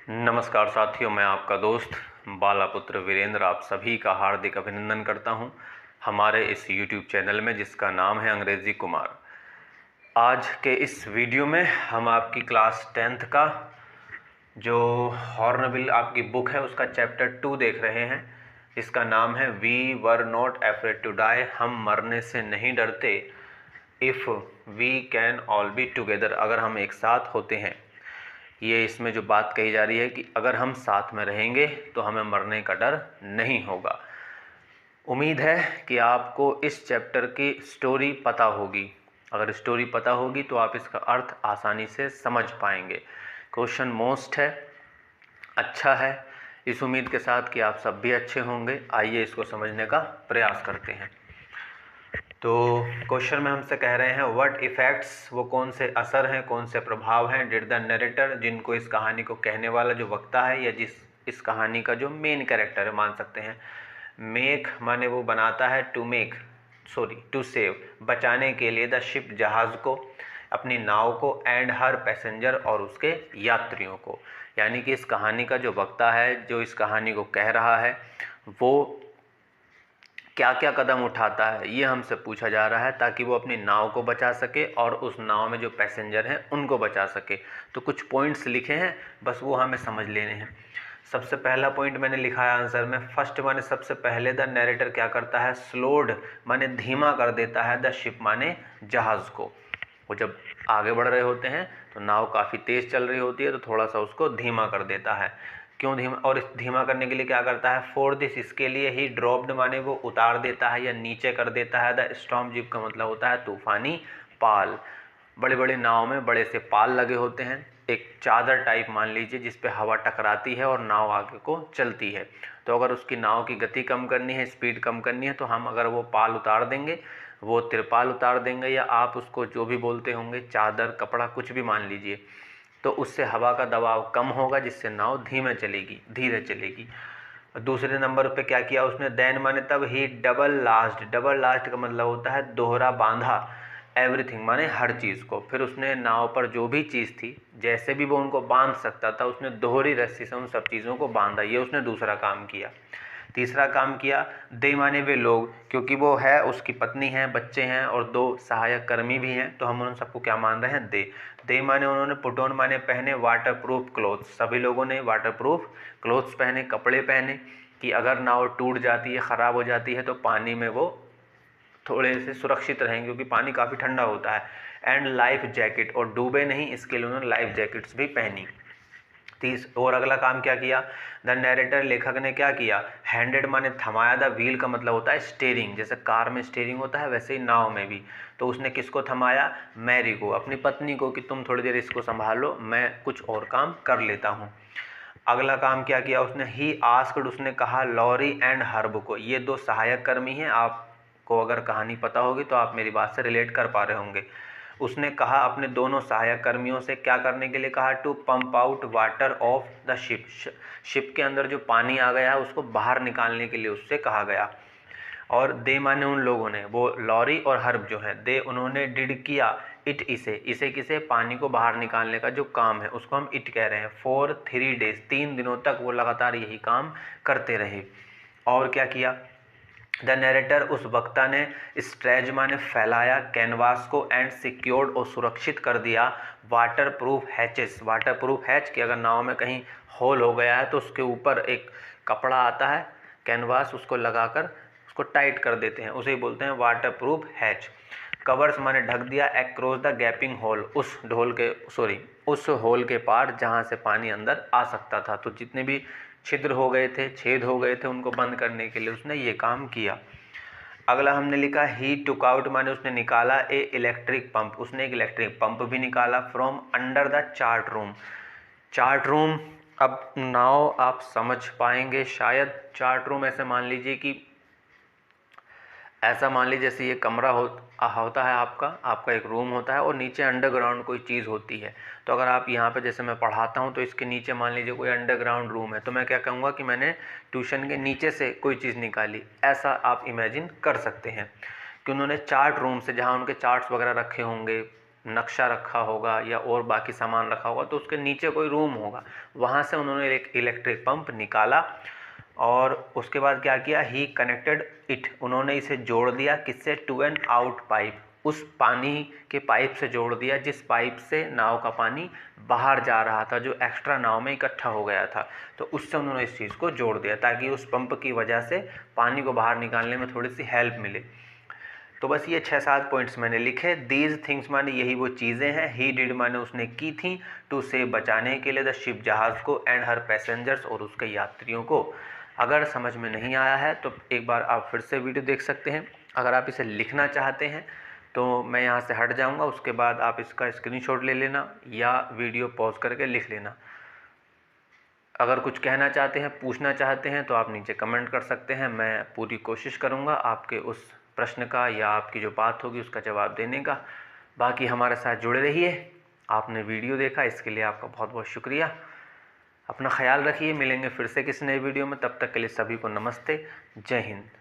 नमस्कार साथियों, मैं आपका दोस्त बालापुत्र वीरेंद्र आप सभी का हार्दिक अभिनंदन करता हूं हमारे इस YouTube चैनल में जिसका नाम है अंग्रेजी कुमार। आज के इस वीडियो में हम आपकी क्लास 10th का जो हॉर्नबिल आपकी बुक है उसका चैप्टर 2 देख रहे हैं। इसका नाम है we were not afraid to die, हम मरने से नहीं डरते। If we can all be together, अगर हम एक साथ होते हैं। ये इसमें जो बात कही जा रही है कि अगर हम साथ में रहेंगे तो हमें मरने का डर नहीं होगा। उम्मीद है कि आपको इस चैप्टर की स्टोरी पता होगी। अगर स्टोरी पता होगी तो आप इसका अर्थ आसानी से समझ पाएंगे। क्वेश्चन मोस्ट है, अच्छा है, इस उम्मीद के साथ कि आप सब भी अच्छे होंगे। आइए इसको समझने का प्रयास करते हैं। तो क्वेश्चन में हमसे कह रहे हैं व्हाट इफेक्ट्स, वो कौन से असर हैं, कौन से प्रभाव हैं, डिड द नरेटर, जिनको इस कहानी को कहने वाला जो वक्ता है या जिस इस कहानी का जो मेन कैरेक्टर है मान सकते हैं। मेक माने वो बनाता है, टू सेव बचाने के लिए, द शिप जहाज़ को, अपनी नाव को, एंड हर पैसेंजर और उसके यात्रियों को। यानी कि इस कहानी का जो वक्ता है, जो इस कहानी को कह रहा है, वो क्या क्या कदम उठाता है ये हमसे पूछा जा रहा है ताकि वो अपनी नाव को बचा सके और उस नाव में जो पैसेंजर हैं उनको बचा सके। तो कुछ पॉइंट्स लिखे हैं, बस वो हमें समझ लेने हैं। सबसे पहला पॉइंट मैंने लिखा है आंसर में, फर्स्ट माने सबसे पहले द नरेटर क्या करता है, स्लोड माने धीमा कर देता है, द शिप माने जहाज़ को। वो जब आगे बढ़ रहे होते हैं तो नाव काफ़ी तेज़ चल रही होती है तो थोड़ा सा उसको धीमा कर देता है। क्यों धीमा, और इस धीमा करने के लिए क्या करता है, फॉर दिस इसके लिए ही, ड्रॉप्ड माने वो उतार देता है या नीचे कर देता है, द स्टॉर्म जिप का मतलब होता है तूफानी पाल। बड़े बड़े नाव में बड़े से पाल लगे होते हैं, एक चादर टाइप मान लीजिए जिस पे हवा टकराती है और नाव आगे को चलती है। तो अगर उसकी नाव की गति कम करनी है, स्पीड कम करनी है, तो हम अगर वो पाल उतार देंगे, वो तिरपाल उतार देंगे, या आप उसको जो भी बोलते होंगे, चादर, कपड़ा, कुछ भी मान लीजिए, तो उससे हवा का दबाव कम होगा जिससे नाव धीरे चलेगी। दूसरे नंबर पे क्या किया उसने, देन माने तब, ही डबल लास्ट का मतलब होता है दोहरा बांधा, एवरीथिंग माने हर चीज़ को। फिर उसने नाव पर जो भी चीज़ थी, जैसे भी वो उनको बांध सकता था, उसने दोहरी रस्सी से उन सब चीज़ों को बांधा। ये उसने दूसरा काम किया। तीसरा काम किया, दे माने वे लोग, क्योंकि वो है, उसकी पत्नी है, बच्चे हैं और 2 सहायक कर्मी भी हैं, तो हम उन सबको क्या मान रहे हैं, दे माने उन्होंने, पुट ऑन माने पहने, वाटर प्रूफ क्लोथ्स, सभी लोगों ने वाटर प्रूफ क्लोथ्स पहने, कपड़े पहने, कि अगर नाव टूट जाती है, ख़राब हो जाती है तो पानी में वो थोड़े से सुरक्षित रहेंगे क्योंकि पानी काफ़ी ठंडा होता है। एंड लाइफ जैकेट, और डूबे नहीं इसके लिए उन्होंने लाइफ जैकेट्स भी पहनी। और अगला काम क्या किया, द नैरेटर लेखक ने क्या किया, हैंडेड माने थमाया, द व्हील का मतलब होता है स्टीयरिंग, जैसे कार में स्टीयरिंग होता है वैसे ही नाव में भी। तो उसने किसको थमाया, मैरी को, अपनी पत्नी को, कि तुम थोड़ी देर इसको संभालो, मैं कुछ और काम कर लेता हूँ। अगला काम क्या किया उसने, ही आस्क्ड, उसने कहा, लॉरी एंड हर्ब को, ये 2 सहायक कर्मी हैं, आपको अगर कहानी पता होगी तो आप मेरी बात से रिलेट कर पा रहे होंगे। उसने कहा अपने दोनों सहायक कर्मियों से क्या करने के लिए कहा, to pump out water of the ship, ship के अंदर जो पानी आ गया है उसको बाहर निकालने के लिए उससे कहा गया। और दे माने उन लोगों ने, वो लॉरी और हर्ब जो है, दे उन्होंने, डिड किया, इट इसे किसे, पानी को बाहर निकालने का जो काम है उसको हम इट कह रहे हैं। फॉर 3 डेज, 3 दिनों तक वो लगातार यही काम करते रहे। और क्या किया, द नरेटर, उस वक्ता ने, स्ट्रेच माने फैलाया, कैनवास को, एंड सिक्योर्ड, और सुरक्षित कर दिया, water proof hatches, water proof hatch कि अगर नाव में कहीं होल हो गया है तो उसके ऊपर एक कपड़ा आता है, कैनवास, उसको लगाकर उसको टाइट कर देते हैं, उसे ही बोलते हैं वाटर प्रूफ हैच। कवर्स माने ढक दिया, एक्रॉस द गैपिंग होल, उस होल के पार जहाँ से पानी अंदर आ सकता था। तो जितने भी छिद्र हो गए थे, छेद हो गए थे, उनको बंद करने के लिए उसने ये काम किया। अगला हमने लिखा, ही टुक आउट माने उसने निकाला, ए इलेक्ट्रिक पंप, उसने एक इलेक्ट्रिक पंप भी निकाला, from under the chart room. अब नाउ आप समझ पाएंगे शायद। चार्ट रूम ऐसे मान लीजिए कि, ऐसा मान लीजिए जैसे ये कमरा होता है, आपका एक रूम होता है और नीचे अंडरग्राउंड कोई चीज़ होती है। तो अगर आप यहाँ पे जैसे मैं पढ़ाता हूँ तो इसके नीचे मान लीजिए कोई अंडरग्राउंड रूम है, तो मैं क्या कहूँगा कि मैंने ट्यूशन के नीचे से कोई चीज़ निकाली, ऐसा आप इमेजिन कर सकते हैं कि उन्होंने चार्ट रूम से, जहाँ उनके चार्ट्स वगैरह रखे होंगे, नक्शा रखा होगा या और बाकी सामान रखा होगा, तो उसके नीचे कोई रूम होगा, वहाँ से उन्होंने एक इलेक्ट्रिक पंप निकाला और उसके बाद क्या किया, ही कनेक्टेड इट, उन्होंने इसे जोड़ दिया किससे, टू एन आउट पाइप, उस पानी के पाइप से जोड़ दिया जिस पाइप से नाव का पानी बाहर जा रहा था, जो एक्स्ट्रा नाव में इकट्ठा हो गया था, तो उससे उन्होंने इस चीज़ को जोड़ दिया ताकि उस पंप की वजह से पानी को बाहर निकालने में थोड़ी सी हेल्प मिले। तो बस ये 6-7 पॉइंट्स मैंने लिखे। दीज थिंग्स माने यही वो चीज़ें हैं, ही डिड माने उसने की थी, टू सेव बचाने के लिए, द शिप जहाज़ को, एंड हर पैसेंजर्स और उसके यात्रियों को। अगर समझ में नहीं आया है तो एक बार आप फिर से वीडियो देख सकते हैं। अगर आप इसे लिखना चाहते हैं तो मैं यहाँ से हट जाऊँगा, उसके बाद आप इसका स्क्रीनशॉट ले लेना या वीडियो पॉज करके लिख लेना। अगर कुछ कहना चाहते हैं, पूछना चाहते हैं तो आप नीचे कमेंट कर सकते हैं। मैं पूरी कोशिश करूँगा आपके उस प्रश्न का या आपकी जो बात होगी उसका जवाब देने का। बाकी हमारे साथ जुड़े रहिए। आपने वीडियो देखा इसके लिए आपका बहुत बहुत शुक्रिया। अपना ख्याल रखिए, मिलेंगे फिर से किसी नए वीडियो में, तब तक के लिए सभी को नमस्ते, जय हिंद।